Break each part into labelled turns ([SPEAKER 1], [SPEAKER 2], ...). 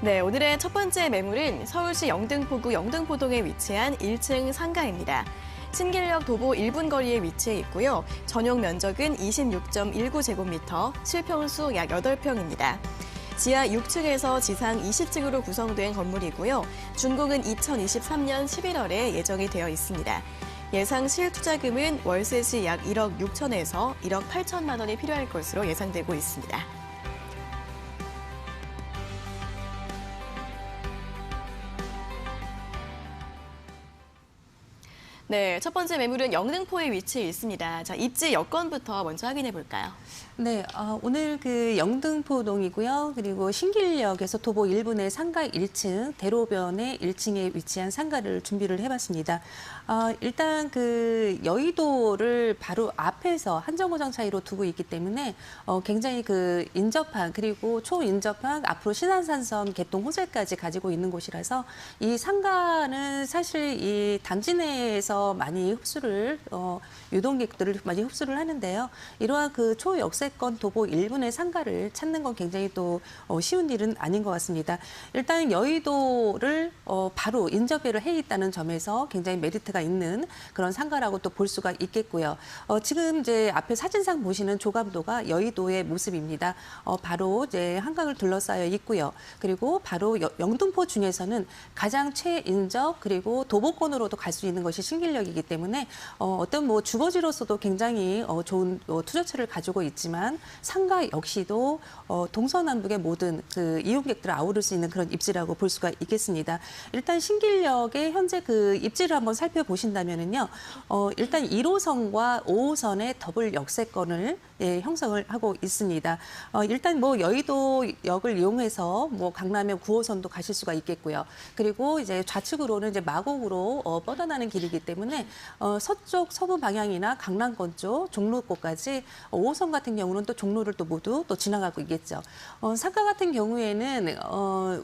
[SPEAKER 1] 네, 오늘의 첫 번째 매물은 서울시 영등포구 영등포동에 위치한 1층 상가입니다. 신길역 도보 1분 거리에 위치해 있고요. 전용 면적은 26.19제곱미터, 실평수 약 8평입니다. 지하 6층에서 지상 20층으로 구성된 건물이고요. 준공은 2023년 11월에 예정이 되어 있습니다. 예상 실투자금은 월세 시 약 1억 6천에서 1억 8천만 원이 필요할 것으로 예상되고 있습니다. 네, 첫 번째 매물은 영등포에 위치해 있습니다. 자, 입지 여건부터 먼저 확인해 볼까요?
[SPEAKER 2] 네, 오늘 그 영등포동이고요. 그리고 신길역에서 도보 1분의 상가 1층, 대로변의 1층에 위치한 상가를 준비를 해봤습니다. 일단 그 여의도를 바로 앞에서 한정거장 사이로 두고 있기 때문에 굉장히 그 인접한 그리고 초인접한 앞으로 신안산선 개통 호재까지 가지고 있는 곳이라서 이 상가는 사실 이 단지 내에서 많이 흡수를 유동객들을 많이 흡수를 하는데요. 이러한 그 초역세권 도보 1분의 상가를 찾는 건 굉장히 또 쉬운 일은 아닌 것 같습니다. 일단 여의도를 바로 인접해를 해 있다는 점에서 굉장히 메리트가 있는 그런 상가라고 또 볼 수가 있겠고요. 지금 이제 앞에 사진상 보시는 조감도가 여의도의 모습입니다. 바로 이제 한강을 둘러싸여 있고요. 그리고 바로 영등포 중에서는 가장 최인접 그리고 도보권으로도 갈 수 있는 것이 신길역이기 때문에 어떤 뭐 주거지로서도 굉장히 좋은 투자처를 가지고 있지만 상가 역시도 동서남북의 모든 그 이용객들을 아우를 수 있는 그런 입지라고 볼 수가 있겠습니다. 일단 신길역의 현재 그 입지를 한번 살펴보신다면은요, 일단 1호선과 5호선의 더블 역세권을 형성을 하고 있습니다. 일단 뭐 여의도역을 이용해서 뭐 강남의 9호선도 가실 수가 있겠고요. 그리고 이제 좌측으로는 이제 마곡으로 뻗어나는 길이기 때문에 서쪽 서부 방향이나 강남권 쪽 종로권까지 5호선 같은 경우는 또 종로를 또 모두 또 지나가고 있겠죠. 상가 같은 경우에는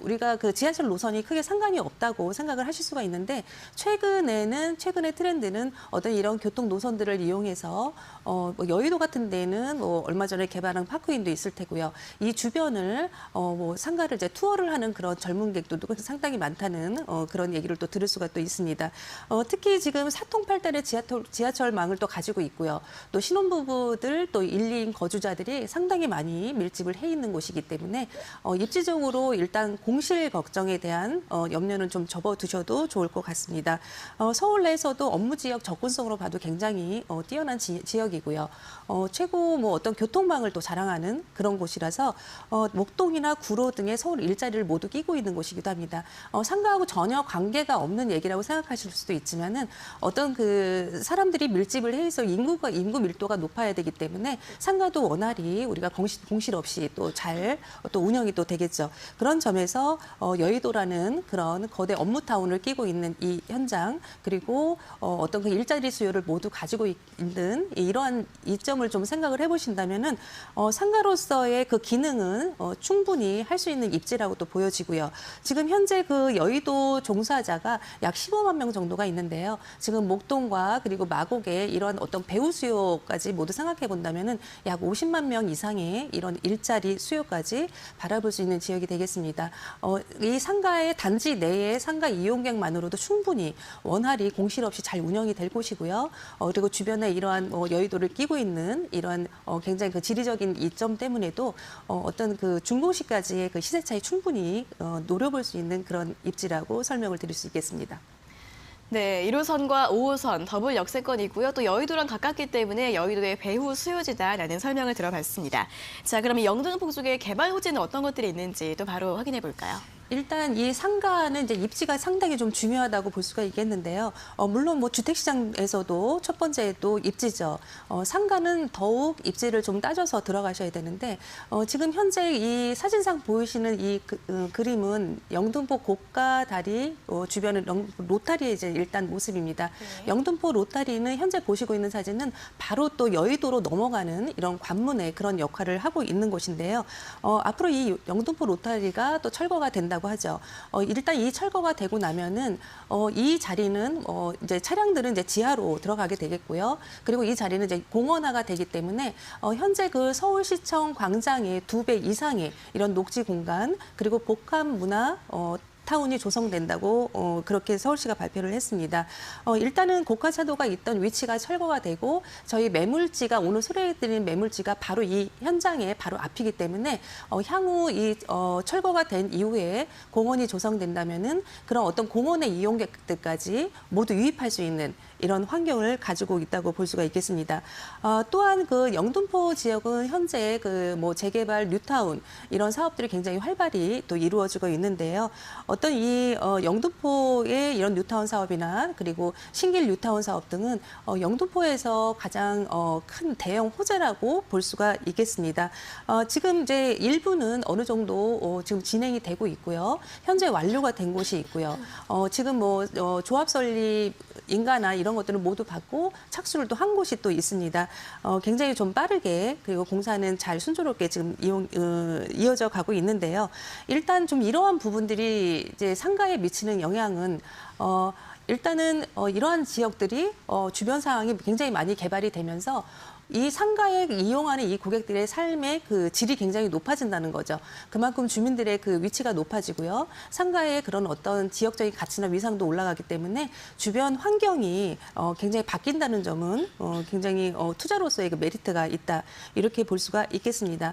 [SPEAKER 2] 우리가 그 지하철 노선이 크게 상관이 없다고 생각을 하실 수가 있는데 최근의 트렌드는 어떤 이런 교통 노선들을 이용해서 뭐 여의도 같은 데는 뭐 얼마 전에 개발한 파크인도 있을 테고요. 이 주변을 뭐 상가를 이제 투어를 하는 그런 젊은객들도 상당히 많다는 그런 얘기를 또 들을 수가 또 있습니다. 특히 지금 사통팔달의 지하철망을 또 가지고 있고요. 또 신혼부부들 또 1, 2인 거주자들이 상당히 많이 밀집을 해 있는 곳이기 때문에 입지적으로 일단 공실 걱정에 대한 염려는 좀 접어두셔도 좋을 것 같습니다. 서울 내에서도 업무 지역 접근성으로 봐도 굉장히 뛰어난 지역이고요. 최고 뭐 어떤 교통망을 또 자랑하는 그런 곳이라서 목동이나 구로 등의 서울 일자리를 모두 끼고 있는 곳이기도 합니다. 상가하고 전혀 관계가 없는 얘기라고 생각하실 수도 있지만은 어떤 그 사람들이 밀집을 해서 인구 밀도가 높아야 되기 때문에 상가도 원활히 우리가 공실 없이 또 잘 또 운영이 또 되겠죠. 그런 점에서 여의도라는 그런 거대 업무타운을 끼고 있는 이 현장 그리고 어떤 그 일자리 수요를 모두 가지고 있는 이러한 이점을 좀 생각을 해보신다면은 상가로서의 그 기능은 충분히 할 수 있는 입지라고 또 보여지고요. 지금 현재 그 여의도 종사자가 약 15만 명 정도가 있는데요. 지금 목동과 그리고 마곡의 이런 어떤 배우 수요까지 모두 생각해 본다면은 약 50만 명 이상의 이런 일자리 수요까지 바라볼 수 있는 지역이 되겠습니다. 이 상가의 단지 내의 상가 이용객만으로도 충분히 원활히 공실 없이 잘 운영이 될 곳이고요. 그리고 주변에 이러한 여의도를 끼고 있는 이러한 굉장히 그 지리적인 이점 때문에도 어떤 그 중공시까지의 그 시세 차이 충분히 노려볼 수 있는 그런 입지라고 설명을 드릴 수 있겠습니다.
[SPEAKER 1] 네, 1호선과 5호선 더블 역세권이고요. 또 여의도랑 가깝기 때문에 여의도의 배후 수요지다라는 설명을 들어봤습니다. 자, 그럼 이 영등포 쪽에 개발 호재는 어떤 것들이 있는지 또 바로 확인해 볼까요?
[SPEAKER 2] 일단 이 상가는 이제 입지가 상당히 좀 중요하다고 볼 수가 있겠는데요. 물론 뭐 주택시장에서도 첫 번째도 입지죠. 상가는 더욱 입지를 좀 따져서 들어가셔야 되는데 지금 현재 이 사진상 보이시는 이 그림은 영등포 고가 다리 주변은 로타리의 이제 일단 모습입니다. 네. 영등포 로타리는 현재 보시고 있는 사진은 바로 또 여의도로 넘어가는 이런 관문의 그런 역할을 하고 있는 곳인데요. 앞으로 이 영등포 로타리가 또 철거가 된다고 있다고 하죠. 일단 이 철거가 되고 나면은 이 자리는 이제 차량들은 이제 지하로 들어가게 되겠고요. 그리고 이 자리는 이제 공원화가 되기 때문에 현재 그 서울시청 광장의 2배 이상의 이런 녹지 공간 그리고 복합 문화 타운이 조성된다고 그렇게 서울시가 발표를 했습니다. 일단은 고가차도가 있던 위치가 철거가 되고 저희 매물지가 오늘 소개해드린 매물지가 바로 이 현장에 바로 앞이기 때문에 향후 이 철거가 된 이후에 공원이 조성된다면은 그런 어떤 공원의 이용객들까지 모두 유입할 수 있는 이런 환경을 가지고 있다고 볼 수가 있겠습니다. 또한 그 영등포 지역은 현재 그 뭐 재개발 뉴타운 이런 사업들이 굉장히 활발히 또 이루어지고 있는데요. 어떤 이 영등포의 이런 뉴타운 사업이나 그리고 신길 뉴타운 사업 등은 영등포에서 가장 큰 대형 호재라고 볼 수가 있겠습니다. 지금 이제 일부는 어느 정도 지금 진행이 되고 있고요. 현재 완료가 된 곳이 있고요. 지금 뭐 조합 설립 인가나 이런 것들은 모두 받고 착수를 또 한 곳이 또 있습니다. 굉장히 좀 빠르게 그리고 공사는 잘 순조롭게 지금 이어져 가고 있는데요. 일단 좀 이러한 부분들이 이제 상가에 미치는 영향은 일단은 이러한 지역들이 주변 상황이 굉장히 많이 개발이 되면서 이 상가에 이용하는 이 고객들의 삶의 그 질이 굉장히 높아진다는 거죠. 그만큼 주민들의 그 위치가 높아지고요. 상가의 그런 어떤 지역적인 가치나 위상도 올라가기 때문에 주변 환경이 굉장히 바뀐다는 점은 굉장히 투자로서의 그 메리트가 있다. 이렇게 볼 수가 있겠습니다.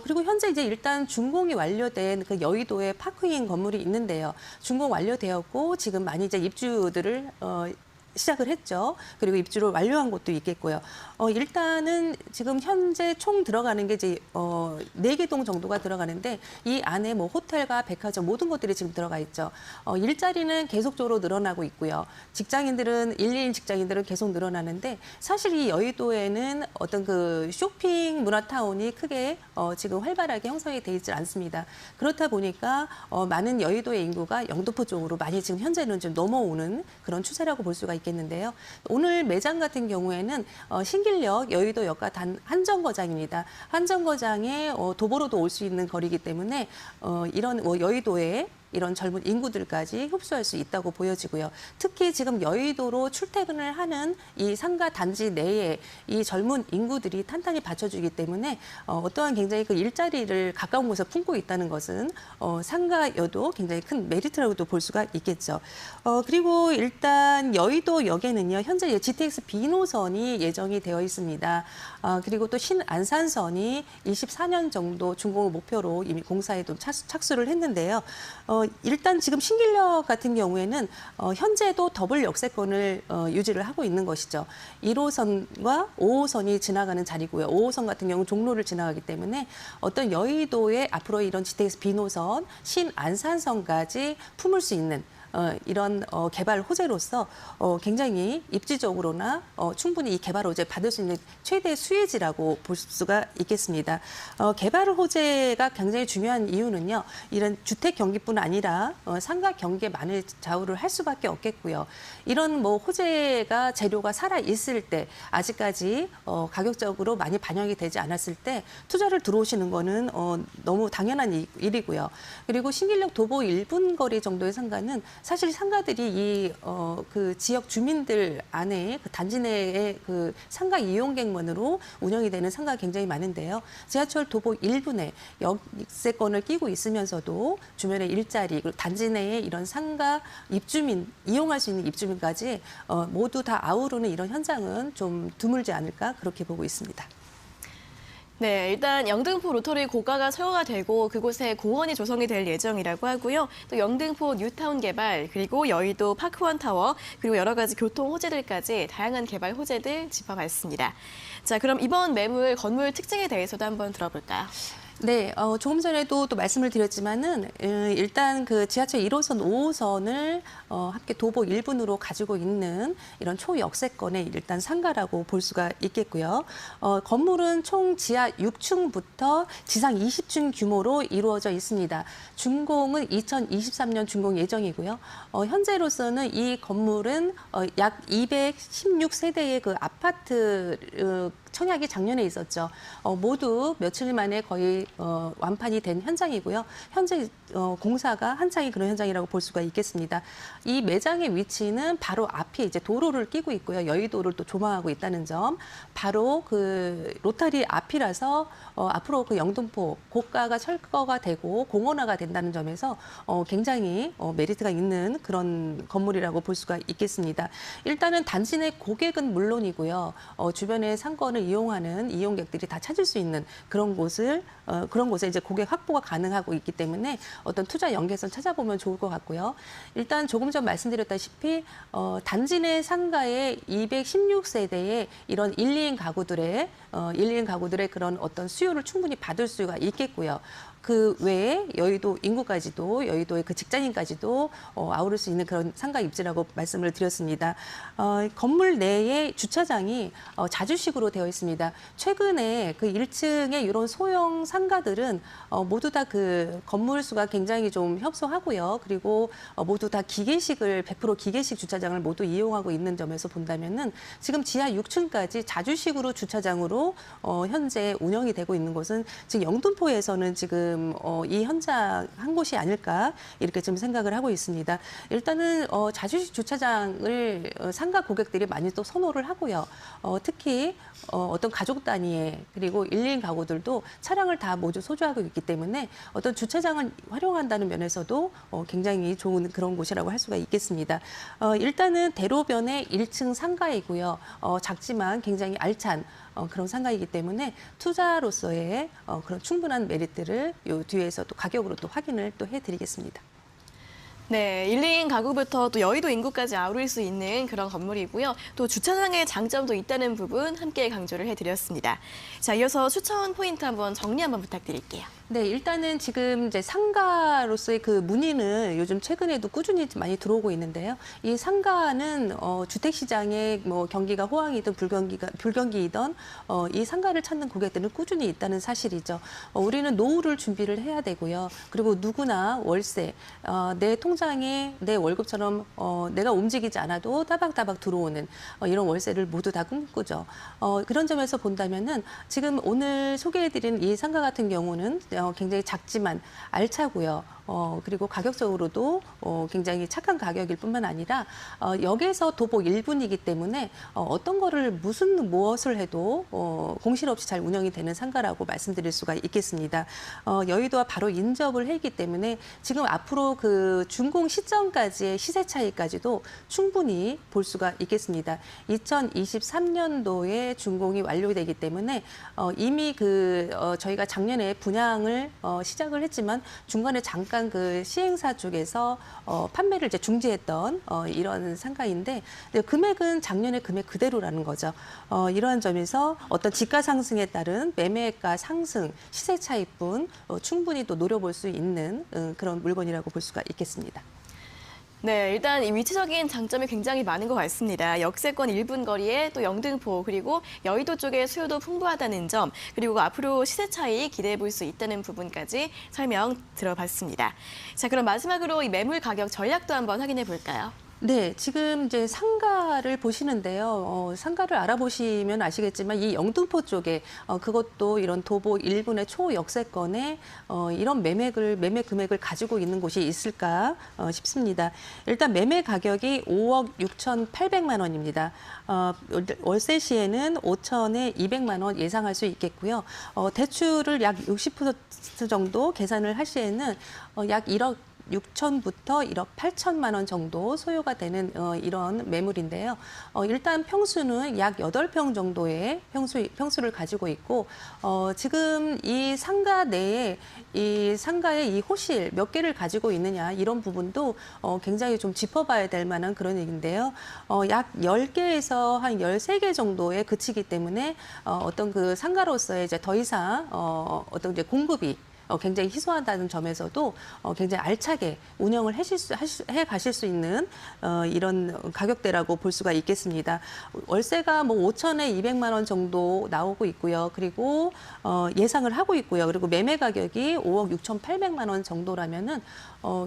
[SPEAKER 2] 그리고 현재 이제 일단 준공이 완료된 그 여의도에 파크인 건물이 있는데요. 준공 완료되었고 지금 많이 이제 입주들을 시작을 했죠. 그리고 입주를 완료한 곳도 있겠고요. 일단은 지금 현재 총 들어가는 게 이제 4개 동 정도가 들어가는데 이 안에 뭐 호텔과 백화점 모든 것들이 지금 들어가 있죠. 일자리는 계속적으로 늘어나고 있고요. 직장인들은 1인 직장인들은 계속 늘어나는데 사실 이 여의도에는 어떤 그 쇼핑 문화타운이 크게 지금 활발하게 형성이 돼 있지 않습니다. 그렇다 보니까 많은 여의도의 인구가 영등포 쪽으로 많이 지금 현재는 좀 넘어오는 그런 추세라고 볼 수가 있겠는데요. 오늘 매장 같은 경우에는 신길역 여의도역과 단 한 정거장입니다. 한 정거장에 도보로도 올 수 있는 거리이기 때문에 이런 여의도에 이런 젊은 인구들까지 흡수할 수 있다고 보여지고요. 특히 지금 여의도로 출퇴근을 하는 이 상가 단지 내에 이 젊은 인구들이 탄탄히 받쳐주기 때문에 어떠한 굉장히 그 일자리를 가까운 곳에 품고 있다는 것은 상가여도 굉장히 큰 메리트라고도 볼 수가 있겠죠. 그리고 일단 여의도역에는요, 현재 GTX B 노선이 예정이 되어 있습니다. 그리고 또 신안산선이 24년 정도 준공을 목표로 이미 공사에 좀 착수를 했는데요. 일단 지금 신길역 같은 경우에는 현재도 더블 역세권을 유지를 하고 있는 것이죠. 1호선과 5호선이 지나가는 자리고요. 5호선 같은 경우는 종로를 지나가기 때문에 어떤 여의도의 앞으로 이런 GTX B 노선, 신안산선까지 품을 수 있는 이런 개발 호재로서 굉장히 입지적으로나 충분히 이 개발 호재 받을 수 있는 최대 수혜지라고 볼 수가 있겠습니다. 개발 호재가 굉장히 중요한 이유는요. 이런 주택 경기뿐 아니라 상가 경기에 많은 좌우를 할 수밖에 없겠고요. 이런 뭐 호재가 재료가 살아 있을 때 아직까지 가격적으로 많이 반영이 되지 않았을 때 투자를 들어오시는 거는 너무 당연한 일이고요. 그리고 신길역 도보 1분 거리 정도의 상가는 사실 상가들이 그 지역 주민들 안에 그 단지 내에 그 상가 이용객만으로 운영이 되는 상가가 굉장히 많은데요. 지하철 도보 1분에 역세권을 끼고 있으면서도 주변의 일자리, 그리고 단지 내에 이런 상가 입주민, 이용할 수 있는 입주민까지 모두 다 아우르는 이런 현장은 좀 드물지 않을까 그렇게 보고 있습니다.
[SPEAKER 1] 네, 일단 영등포 로터리 고가가 소요가 되고 그곳에 공원이 조성이 될 예정이라고 하고요. 또 영등포 뉴타운 개발, 그리고 여의도 파크원 타워, 그리고 여러 가지 교통 호재들까지 다양한 개발 호재들 짚어봤습니다. 자, 그럼 이번 매물 건물 특징에 대해서도 한번 들어볼까요?
[SPEAKER 2] 네, 조금 전에도 또 말씀을 드렸지만은 일단 그 지하철 1호선, 5호선을 함께 도보 1분으로 가지고 있는 이런 초역세권의 일단 상가라고 볼 수가 있겠고요. 건물은 총 지하 6층부터 지상 20층 규모로 이루어져 있습니다. 준공은 2023년 준공 예정이고요. 현재로서는 이 건물은 약 216세대의 그 아파트 청약이 작년에 있었죠. 모두 며칠 만에 거의 완판이 된 현장이고요. 현재 공사가 한창이 그런 현장이라고 볼 수가 있겠습니다. 이 매장의 위치는 바로 앞에 이제 도로를 끼고 있고요. 여의도를 또 조망하고 있다는 점. 바로 그 로타리 앞이라서 앞으로 그 영등포 고가가 철거가 되고 공원화가 된다는 점에서 굉장히 메리트가 있는 그런 건물이라고 볼 수가 있겠습니다. 일단은 단지 내 고객은 물론이고요. 주변의 상권을 이용하는 이용객들이 다 찾을 수 있는 그런 곳에 이제 고객 확보가 가능하고 있기 때문에 어떤 투자 연계선 찾아보면 좋을 것 같고요. 일단 조금 전 말씀드렸다시피 단지 내 상가의 216세대의 이런 1, 2인 가구들의 그런 어떤 수요를 충분히 받을 수가 있겠고요. 그 외에 여의도 인구까지도 여의도의 그 직장인까지도 아우를 수 있는 그런 상가 입지라고 말씀을 드렸습니다. 건물 내에 주차장이 자주식으로 되어 있습니다. 최근에 그 1층의 이런 소형 상가들은 모두 다 그 건물 수가 굉장히 좀 협소하고요. 그리고 모두 다 기계식을 100% 기계식 주차장을 모두 이용하고 있는 점에서 본다면은 지금 지하 6층까지 자주식으로 주차장으로 현재 운영이 되고 있는 곳은 지금 영등포에서는 지금 이 현장 한 곳이 아닐까 이렇게 좀 생각을 하고 있습니다. 일단은 자주식 주차장을 상가 고객들이 많이 또 선호를 하고요. 특히 어떤 가족 단위의 그리고 1인 가구들도 차량을 다 모두 소유하고 있기 때문에 어떤 주차장을 활용한다는 면에서도 굉장히 좋은 그런 곳이라고 할 수가 있겠습니다. 일단은 대로변의 1층 상가이고요. 작지만 굉장히 알찬 그런 상가이기 때문에 투자로서의 그런 충분한 메리트를 요 뒤에서 또 가격으로 또 확인을 또 해드리겠습니다.
[SPEAKER 1] 네, 1, 2인 가구부터 또 여의도 인구까지 아우를 수 있는 그런 건물이고요. 또 주차장의 장점도 있다는 부분 함께 강조를 해드렸습니다. 자, 이어서 추천 포인트 한번 정리 한번 부탁드릴게요.
[SPEAKER 2] 네, 일단은 지금 이제 상가로서의 그 문의는 요즘 최근에도 꾸준히 많이 들어오고 있는데요. 이 상가는 주택 시장에 뭐 경기가 호황이든 불경기이든 이 상가를 찾는 고객들은 꾸준히 있다는 사실이죠. 우리는 노후를 준비를 해야 되고요. 그리고 누구나 월세, 내 통장에 내 월급처럼 내가 움직이지 않아도 따박따박 들어오는 이런 월세를 모두 다 꿈꾸죠. 그런 점에서 본다면은 지금 오늘 소개해드린 이 상가 같은 경우는 굉장히 작지만 알차고요. 그리고 가격적으로도 굉장히 착한 가격일 뿐만 아니라 역에서 도보 1분이기 때문에 어떤 거를 무엇을 해도 공실 없이 잘 운영이 되는 상가라고 말씀드릴 수가 있겠습니다. 여의도와 바로 인접을 했기 때문에 지금 앞으로 그 준공 시점까지의 시세 차이까지도 충분히 볼 수가 있겠습니다. 2023년도에 준공이 완료되기 때문에 이미 저희가 작년에 분양을 시작을 했지만 중간에 잠깐 그 시행사 쪽에서 판매를 이제 중지했던 이런 상가인데 금액은 작년의 금액 그대로라는 거죠. 이러한 점에서 어떤 지가 상승에 따른 매매가 상승, 시세 차이뿐 충분히 또 노려볼 수 있는 그런 물건이라고 볼 수가 있겠습니다.
[SPEAKER 1] 네, 일단 이 위치적인 장점이 굉장히 많은 것 같습니다. 역세권 1분 거리에 또 영등포 그리고 여의도 쪽에 수요도 풍부하다는 점 그리고 앞으로 시세 차이 기대해 볼 수 있다는 부분까지 설명 들어봤습니다. 자, 그럼 마지막으로 이 매물 가격 전략도 한번 확인해 볼까요?
[SPEAKER 2] 네, 지금 이제 상가를 보시는데요. 상가를 알아보시면 아시겠지만 이 영등포 쪽에 그것도 이런 도보 1분의 초역세권에 이런 매매 금액을 가지고 있는 곳이 있을까 싶습니다. 일단 매매 가격이 5억 6,800만 원입니다. 월세 시에는 5천에 200만 원 예상할 수 있겠고요. 대출을 약 60% 정도 계산을 할 시에는 약 1억 6천부터 1억 8천만 원 정도 소요가 되는 이런 매물인데요. 일단 평수는 약 8평 정도의 평수를 가지고 있고 지금 이 상가 내에 이 상가의 이 호실 몇 개를 가지고 있느냐 이런 부분도 굉장히 좀 짚어봐야 될 만한 그런 얘기인데요. 약 10개에서 한 13개 정도에 그치기 때문에 어떤 그 상가로서의 이제 더 이상 어떤 이제 공급이 굉장히 희소하다는 점에서도 굉장히 알차게 운영을 해 가실 수 있는 이런 가격대라고 볼 수가 있겠습니다. 월세가 뭐 5천에 200만 원 정도 나오고 있고요. 그리고 예상을 하고 있고요. 그리고 매매 가격이 5억 6,800만 원 정도라면은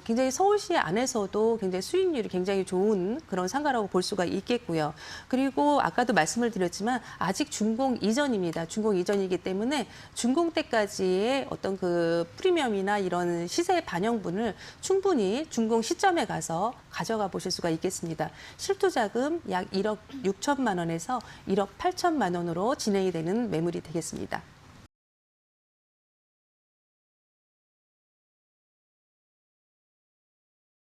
[SPEAKER 2] 굉장히 서울시 안에서도 굉장히 수익률이 굉장히 좋은 그런 상가라고 볼 수가 있겠고요. 그리고 아까도 말씀을 드렸지만 아직 준공 이전입니다. 준공 이전이기 때문에 준공 때까지의 어떤 그 프리미엄이나 이런 시세 반영분을 충분히 준공 시점에 가서 가져가 보실 수가 있겠습니다. 실투자금 약 1억 6천만 원에서 1억 8천만 원으로 진행이 되는 매물이 되겠습니다.